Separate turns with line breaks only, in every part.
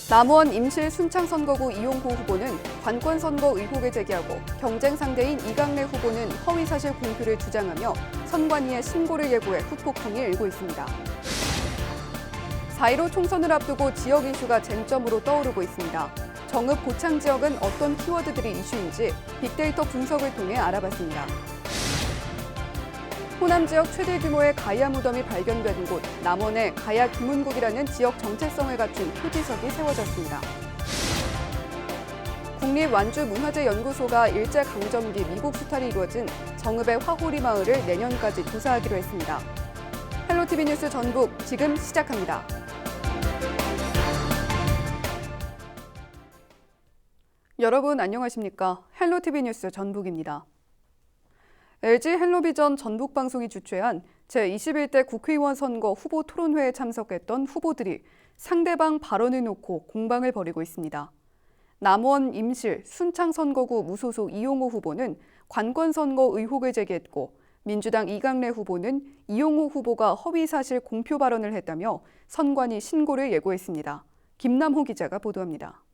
남원 임실 순창선거구 이용호 후보는 관권선거 의혹을 제기하고 경쟁 상대인 이강래 후보는 허위사실 공표를 주장하며 선관위에 신고를 예고해 후폭풍이 일고 있습니다. 4.15 총선을 앞두고 지역 이슈가 쟁점으로 떠오르고 있습니다. 정읍 고창 지역은 어떤 키워드들이 이슈인지 빅데이터 분석을 통해 알아봤습니다. 호남 지역 최대 규모의 가야 무덤이 발견된 곳, 남원에 가야 김은국이라는 지역 정체성을 갖춘 표지석이 세워졌습니다. 국립완주문화재연구소가 일제강점기 미국 수탈이 이루어진 정읍의 화호리 마을을 내년까지 조사하기로 했습니다. 헬로티비 뉴스 전북 지금 시작합니다. 여러분 안녕하십니까? 헬로티비 뉴스 전북입니다. LG 헬로비전 전북방송이 주최한 제21대 국회의원 선거 후보 토론회에 참석했던 후보들이 상대방 발언을 놓고 공방을 벌이고 있습니다. 남원 임실 순창 선거구 무소속 이용호 후보는 관권선거 의혹을 제기했고 민주당 이강래 후보는 이용호 후보가 허위사실 공표 발언을 했다며 선관위 신고를 예고했습니다. 김남호 기자가 보도합니다.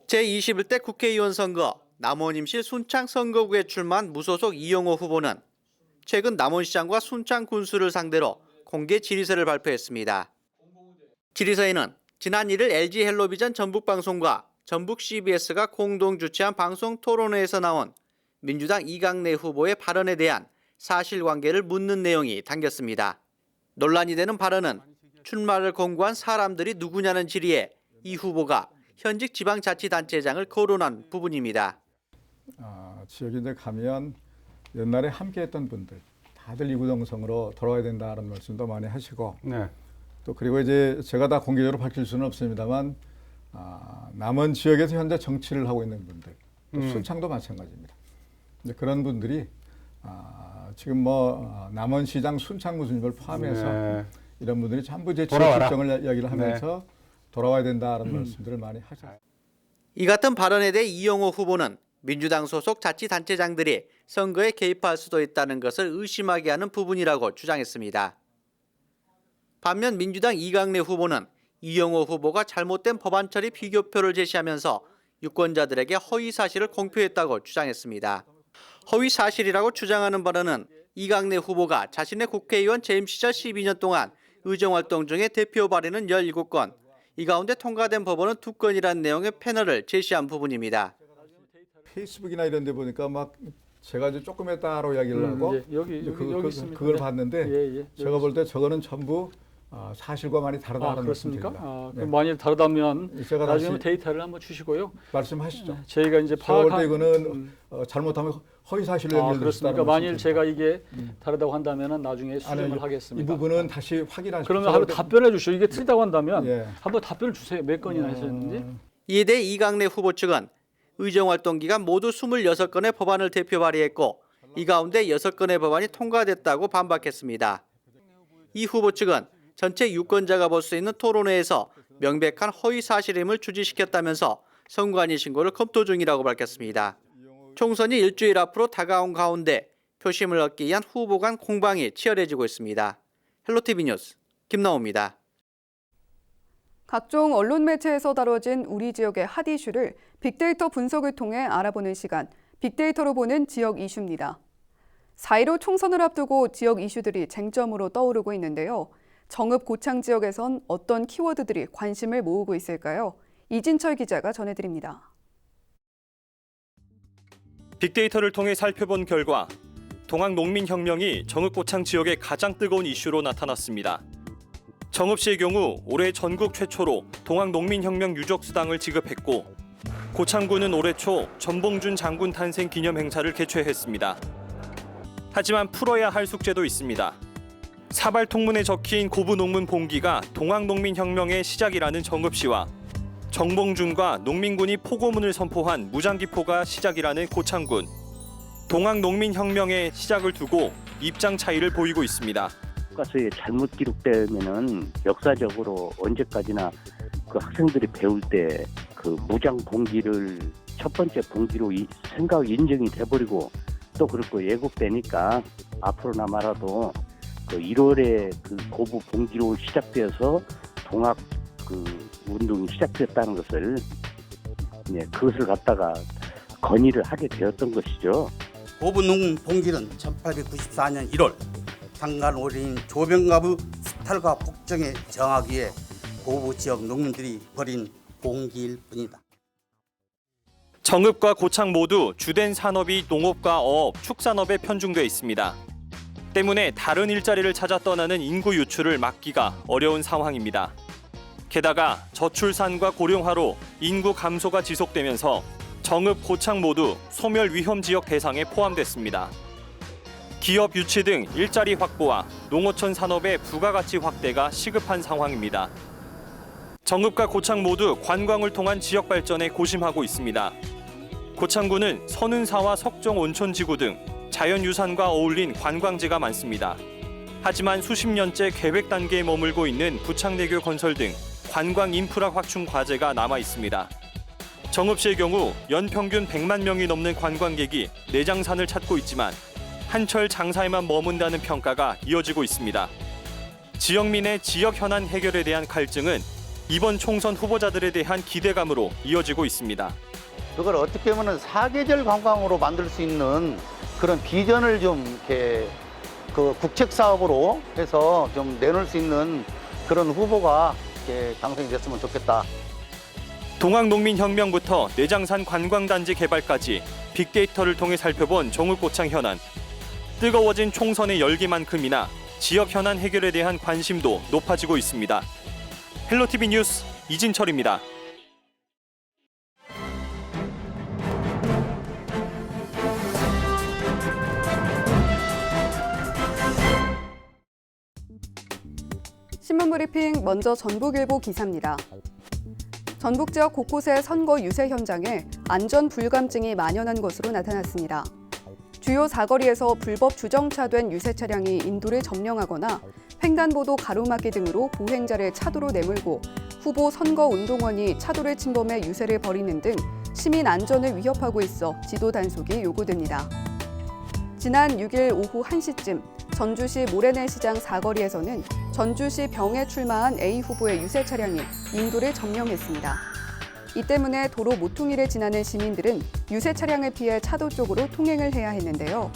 제21대 국회의원 선거 남원 임실 순창 선거구에 출마한 무소속 이용호 후보는 최근 남원시장과 순창 군수를 상대로 공개 질의서를 발표했습니다. 질의서에는 지난 1일 LG 헬로비전 전북방송과 전북 CBS가 공동 주최한 방송 토론회에서 나온 민주당 이강래 후보의 발언에 대한 사실관계를 묻는 내용이 담겼습니다. 논란이 되는 발언은 출마를 공고한 사람들이 누구냐는 질의에 이 후보가 현직 지방자치단체장을 거론한 부분입니다.
지역에 이제 가면 옛날에 함께했던 분들 다들 이구동성으로 돌아와야 된다는 말씀도 많이 하시고, 네. 또 그리고 이제 제가 다 공개적으로 밝힐 수는 없습니다만 남원 지역에서 현재 정치를 하고 있는 분들, 또 순창도 마찬가지입니다. 이제 그런 분들이 지금 남원시장 순창 무슨을 포함해서 네. 이런 분들이 전부 제 지역 특정을 이야기를 하면서 네. 돌아와야 된다는 말씀들을 많이 하셨습니다.
이 같은 발언에 대해 이용호 후보는 민주당 소속 자치단체장들이 선거에 개입할 수도 있다는 것을 의심하게 하는 부분이라고 주장했습니다. 반면 민주당 이강래 후보는 이용호 후보가 잘못된 법안 처리 비교표를 제시하면서 유권자들에게 허위 사실을 공표했다고 주장했습니다. 허위 사실이라고 주장하는 발언은 이강래 후보가 자신의 국회의원 재임 시절 12년 동안 의정활동 중에 대표 발의는 17건, 이 가운데 통과된 법원은 2건이라는 내용의 패널을 제시한 부분입니다.
페이스북이나 이런 데 보니까 막 제가 이제 조금 했다로 이야기를 하고
여기 있습니다.
그걸 봤는데 제가 볼 때 저거는 전부 사실과 많이 다르다는
그렇습니까?
말씀입니다.
그럼 만일 다르다면
제가
나중에 데이터를 한번 주시고요.
말씀하시죠.
저희가 이제
제가 볼 때 이거는 잘못하면 허위 사실로 연결될 수 있다는
그렇습니까? 만일 제가 이게 다르다고 한다면 나중에 수정을 하겠습니다.
이 부분은 다시 확인하시죠.
그러면 한번 답변해 주시죠. 이게 틀리다고 한다면
예.
한번 답변을 주세요. 몇 건이나 하셨는지.
이에 대해 이강래 후보 측은 의정활동 기간 모두 26건의 법안을 대표 발의했고 이 가운데 6건의 법안이 통과됐다고 반박했습니다. 이 후보 측은 전체 유권자가 볼 수 있는 토론회에서 명백한 허위 사실임을 주지시켰다면서 선관위 신고를 검토 중이라고 밝혔습니다. 총선이 일주일 앞으로 다가온 가운데 표심을 얻기 위한 후보 간 공방이 치열해지고 있습니다. 헬로티비 뉴스 김나호입니다.
각종 언론 매체에서 다뤄진 우리 지역의 핫 이슈를 빅데이터 분석을 통해 알아보는 시간, 빅데이터로 보는 지역 이슈입니다. 4.15 총선을 앞두고 지역 이슈들이 쟁점으로 떠오르고 있는데요. 정읍 고창 지역에선 어떤 키워드들이 관심을 모으고 있을까요? 이진철 기자가 전해드립니다.
빅데이터를 통해 살펴본 결과 동학농민혁명이 정읍 고창 지역의 가장 뜨거운 이슈로 나타났습니다. 정읍시의 경우 올해 전국 최초로 동학농민혁명 유적수당을 지급했고 고창군은 올해 초 전봉준 장군 탄생 기념 행사를 개최했습니다. 하지만 풀어야 할 숙제도 있습니다. 사발 통문에 적힌 고부 농문 봉기가 동학농민혁명의 시작이라는 정읍시와 정봉준과 농민군이 포고문을 선포한 무장기포가 시작이라는 고창군. 동학농민혁명의 시작을 두고 입장 차이를 보이고 있습니다.
교과서에 잘못 기록되면은 역사적으로 언제까지나 그 학생들이 배울 때 그 무장 봉기를 첫 번째 봉기로 생각 인정이 돼버리고 또 그렇고 예국되니까 앞으로나마라도 그 1월에 그 고부 봉기로 시작되어서 동학 그 운동이 시작됐다는 것을 그것을 갖다가 건의를 하게 되었던 것이죠.
고분농 봉기는 1894년 1월 장간 오래인 조병갑의 수탈과 폭정에 저항하기 위해 고부 지역 농민들이 벌인 봉기일 뿐이다.
정읍과 고창 모두 주된 산업이 농업과 어업, 축산업에 편중돼 있습니다. 때문에 다른 일자리를 찾아 떠나는 인구 유출을 막기가 어려운 상황입니다. 게다가 저출산과 고령화로 인구 감소가 지속되면서 정읍, 고창 모두 소멸 위험 지역 대상에 포함됐습니다. 기업 유치 등 일자리 확보와 농어촌 산업의 부가가치 확대가 시급한 상황입니다. 정읍과 고창 모두 관광을 통한 지역 발전에 고심하고 있습니다. 고창군은 선운사와 석정 온천지구 등 자연유산과 어울린 관광지가 많습니다. 하지만 수십 년째 계획 단계에 머물고 있는 부창대교 건설 등 관광 인프라 확충 과제가 남아 있습니다. 정읍시의 경우 연평균 100만 명이 넘는 관광객이 내장산을 찾고 있지만 한철 장사에만 머문다는 평가가 이어지고 있습니다. 지역민의 지역 현안 해결에 대한 갈증은 이번 총선 후보자들에 대한 기대감으로 이어지고 있습니다.
그걸 어떻게 보면 사계절 관광으로 만들 수 있는 그런 비전을 좀 이렇게 그 국책 사업으로 해서 좀 내놓을 수 있는 그런 후보가 이렇게 당선이 됐으면 좋겠다.
동학농민혁명부터 내장산 관광단지 개발까지 빅데이터를 통해 살펴본 정읍고창 현안. 뜨거워진 총선의 열기만큼이나 지역 현안 해결에 대한 관심도 높아지고 있습니다. 헬로티비 뉴스 이진철입니다.
신문브리핑 먼저 전북일보 기사입니다. 전북 지역 곳곳의 선거 유세 현장에 안전 불감증이 만연한 것으로 나타났습니다. 주요 사거리에서 불법 주정차된 유세 차량이 인도를 점령하거나 횡단보도 가로막기 등으로 보행자를 차도로 내몰고 후보 선거운동원이 차도를 침범해 유세를 벌이는 등 시민 안전을 위협하고 있어 지도 단속이 요구됩니다. 지난 6일 오후 1시쯤 전주시 모래내 시장 사거리에서는 전주시 병에 출마한 A 후보의 유세 차량이 인도를 점령했습니다. 이 때문에 도로 모퉁이를 지나는 시민들은 유세 차량을 피해 차도 쪽으로 통행을 해야 했는데요.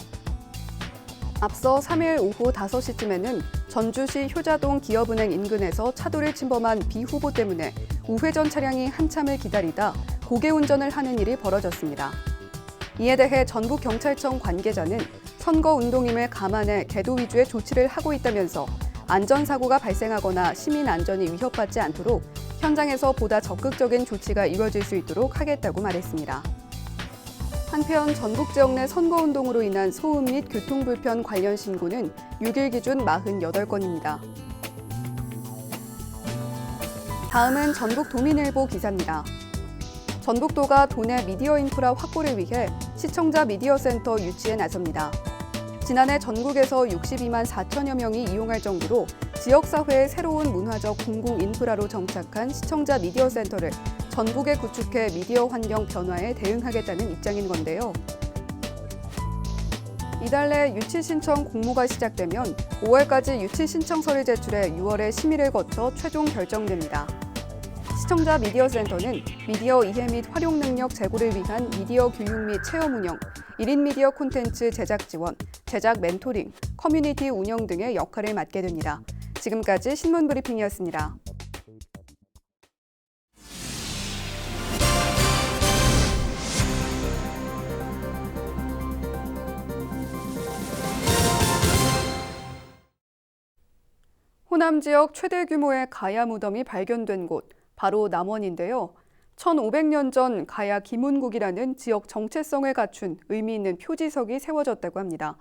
앞서 3일 오후 5시쯤에는 전주시 효자동 기업은행 인근에서 차도를 침범한 B 후보 때문에 우회전 차량이 한참을 기다리다 고개 운전을 하는 일이 벌어졌습니다. 이에 대해 전북경찰청 관계자는 선거운동임을 감안해 계도 위주의 조치를 하고 있다면서 안전사고가 발생하거나 시민 안전이 위협받지 않도록 현장에서 보다 적극적인 조치가 이루어질 수 있도록 하겠다고 말했습니다. 한편 전북 지역 내 선거운동으로 인한 소음 및 교통불편 관련 신고는 6일 기준 48건입니다. 다음은 전북도민일보 기사입니다. 전북도가 도내 미디어 인프라 확보를 위해 시청자 미디어 센터 유치에 나섭니다. 지난해 전국에서 62만 4천여 명이 이용할 정도로 지역사회의 새로운 문화적 공공 인프라로 정착한 시청자 미디어 센터를 전국에 구축해 미디어 환경 변화에 대응하겠다는 입장인 건데요. 이달 내 유치 신청 공모가 시작되면 5월까지 유치 신청서를 제출해 6월에 심의를 거쳐 최종 결정됩니다. 시청자 미디어 센터는 미디어 이해 및 활용 능력 제고를 위한 미디어 교육 및 체험 운영, 1인 미디어 콘텐츠 제작 지원, 제작 멘토링, 커뮤니티 운영 등의 역할을 맡게 됩니다. 지금까지 신문브리핑이었습니다. 호남 지역 최대 규모의 가야 무덤이 발견된 곳, 바로 남원인데요. 1500년 전 가야 김운국이라는 지역 정체성을 갖춘 의미 있는 표지석이 세워졌다고 합니다.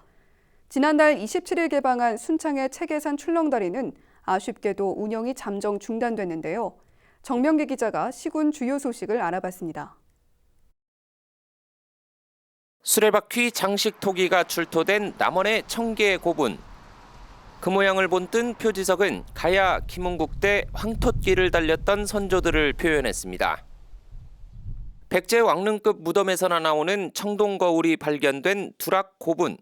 지난달 27일 개방한 순창의 체계산 출렁다리는 아쉽게도 운영이 잠정 중단됐는데요. 정명기 기자가 시군 주요 소식을 알아봤습니다.
수레바퀴 장식 토기가 출토된 남원의 청계 고분. 그 모양을 본뜬 표지석은 가야 김운국 때 황톳길을 달렸던 선조들을 표현했습니다. 백제 왕릉급 무덤에서나 나오는 청동 거울이 발견된 두락 고분.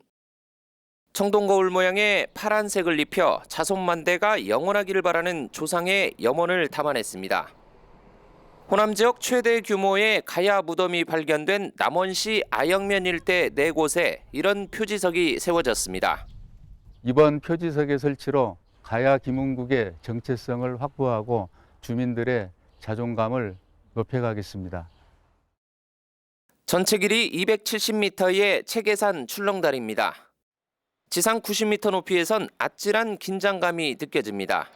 청동 거울 모양의 파란색을 입혀 자손만대가 영원하기를 바라는 조상의 염원을 담아냈습니다. 호남 지역 최대 규모의 가야 무덤이 발견된 남원시 아영면 일대 4곳에 이런 표지석이 세워졌습니다.
이번 표지석의 설치로 가야 김흥국의 정체성을 확보하고 주민들의 자존감을 높여가겠습니다.
전체 길이 270m의 체계산 출렁다리입니다. 지상 90m 높이에선 아찔한 긴장감이 느껴집니다.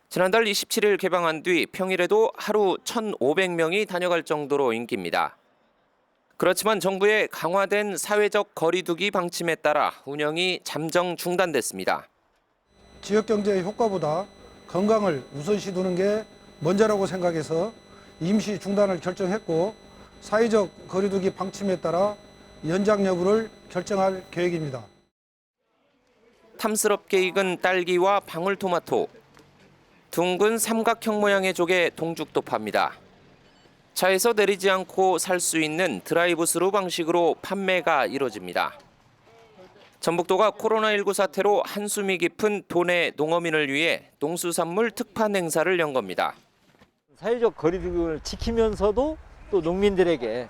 지난달 27일 개방한 뒤 평일에도 하루 1,500명이 다녀갈 정도로 인기입니다. 그렇지만 정부의 강화된 사회적 거리두기 방침에 따라 운영이 잠정 중단됐습니다.
지역경제의 효과보다 건강을 우선시 두는 게 먼저라고 생각해서 임시 중단을 결정했고 사회적 거리두기 방침에 따라 연장 여부를 결정할 계획입니다.
탐스럽게 익은 딸기와 방울토마토, 둥근 삼각형 모양의 조개 동죽도 팝니다. 차에서 내리지 않고 살 수 있는 드라이브스루 방식으로 판매가 이뤄집니다. 전북도가 코로나19 사태로 한숨이 깊은 도내 농어민을 위해 농수산물 특판 행사를 연 겁니다.
사회적 거리두기를 지키면서도 또 농민들에게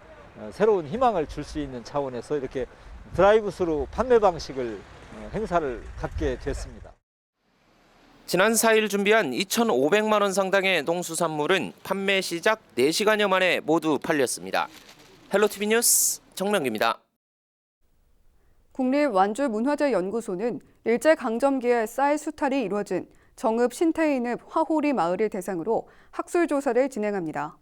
새로운 희망을 줄 수 있는 차원에서 이렇게 드라이브스루 판매 방식을 행사를 갖게 됐습니다.
지난 4일 준비한 2,500만 원 상당의 농수산물은 판매 시작 4시간여 만에 모두 팔렸습니다. 헬로티비 뉴스 정명기입니다.
국립완주문화재연구소는 일제강점기에 쌀 수탈이 이루어진 정읍 신태인읍 화호리 마을을 대상으로 학술 조사를 진행합니다.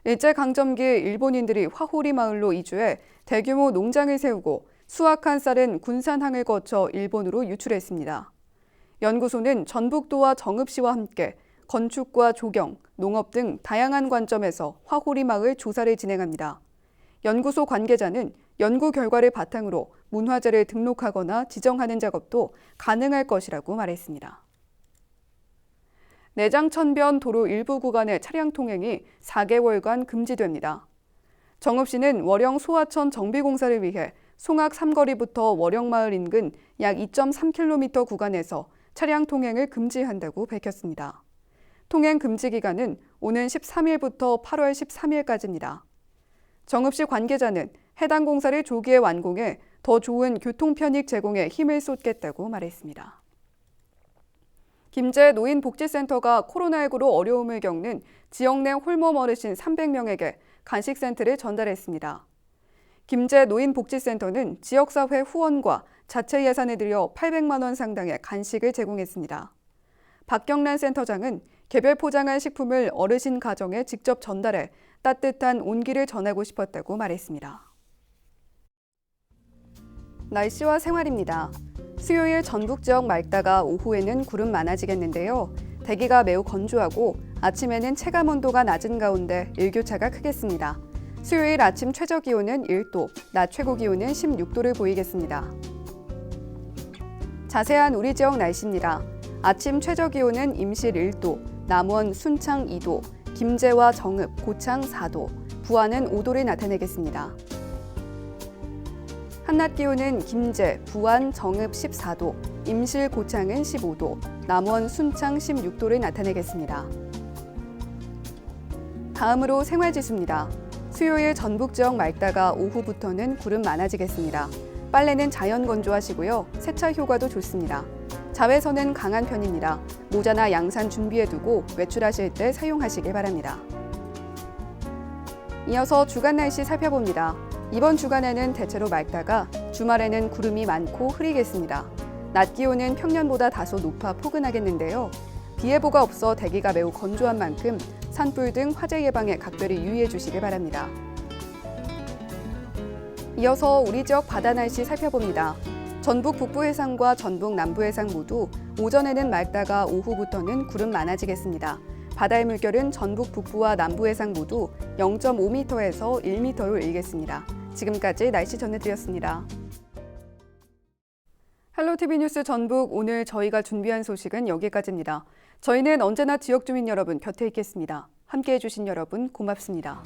일제강점기 일본인들이 화호리 마을로 이주해 대규모 농장을 세우고 수확한 쌀은 군산항을 거쳐 일본으로 유출했습니다. 연구소는 전북도와 정읍시와 함께 건축과 조경, 농업 등 다양한 관점에서 화호리 마을 조사를 진행합니다. 연구소 관계자는 연구 결과를 바탕으로 문화재를 등록하거나 지정하는 작업도 가능할 것이라고 말했습니다. 내장천변 도로 일부 구간의 차량 통행이 4개월간 금지됩니다. 정읍시는 월영 소하천 정비공사를 위해 송악 삼거리부터 월영마을 인근 약 2.3km 구간에서 차량 통행을 금지한다고 밝혔습니다. 통행 금지 기간은 오는 13일부터 8월 13일까지입니다. 정읍시 관계자는 해당 공사를 조기에 완공해 더 좋은 교통 편익 제공에 힘을 쏟겠다고 말했습니다. 김제 노인복지센터가 코로나19로 어려움을 겪는 지역 내 홀몸 어르신 300명에게 간식센트를 전달했습니다. 김제 노인복지센터는 지역사회 후원과 자체 예산을 들여 800만 원 상당의 간식을 제공했습니다. 박경란 센터장은 개별 포장한 식품을 어르신 가정에 직접 전달해 따뜻한 온기를 전하고 싶었다고 말했습니다. 날씨와 생활입니다. 수요일 전북 지역 맑다가 오후에는 구름 많아지겠는데요. 대기가 매우 건조하고 아침에는 체감 온도가 낮은 가운데 일교차가 크겠습니다. 수요일 아침 최저 기온은 1도, 낮 최고 기온은 16도를 보이겠습니다. 자세한 우리 지역 날씨입니다. 아침 최저 기온은 임실 1도, 남원, 순창 2도, 김제와 정읍, 고창 4도, 부안은 5도를 나타내겠습니다. 한낮 기온은 김제, 부안, 정읍 14도, 임실, 고창은 15도, 남원, 순창 16도를 나타내겠습니다. 다음으로 생활지수입니다. 수요일 전북 지역 맑다가 오후부터는 구름 많아지겠습니다. 빨래는 자연 건조하시고요. 세차 효과도 좋습니다. 자외선은 강한 편입니다. 모자나 양산 준비해두고 외출하실 때 사용하시길 바랍니다. 이어서 주간 날씨 살펴봅니다. 이번 주간에는 대체로 맑다가 주말에는 구름이 많고 흐리겠습니다. 낮 기온은 평년보다 다소 높아 포근하겠는데요. 비 예보가 없어 대기가 매우 건조한 만큼 산불 등 화재 예방에 각별히 유의해 주시길 바랍니다. 이어서 우리 지역 바다 날씨 살펴봅니다. 전북 북부 해상과 전북 남부 해상 모두 오전에는 맑다가 오후부터는 구름 많아지겠습니다. 바다의 물결은 전북 북부와 남부 해상 모두 0.5m에서 1m로 일겠습니다. 지금까지 날씨 전해드렸습니다. 헬로티비 뉴스 전북, 오늘 저희가 준비한 소식은 여기까지입니다. 저희는 언제나 지역 주민 여러분 곁에 있겠습니다. 함께해 주신 여러분 고맙습니다.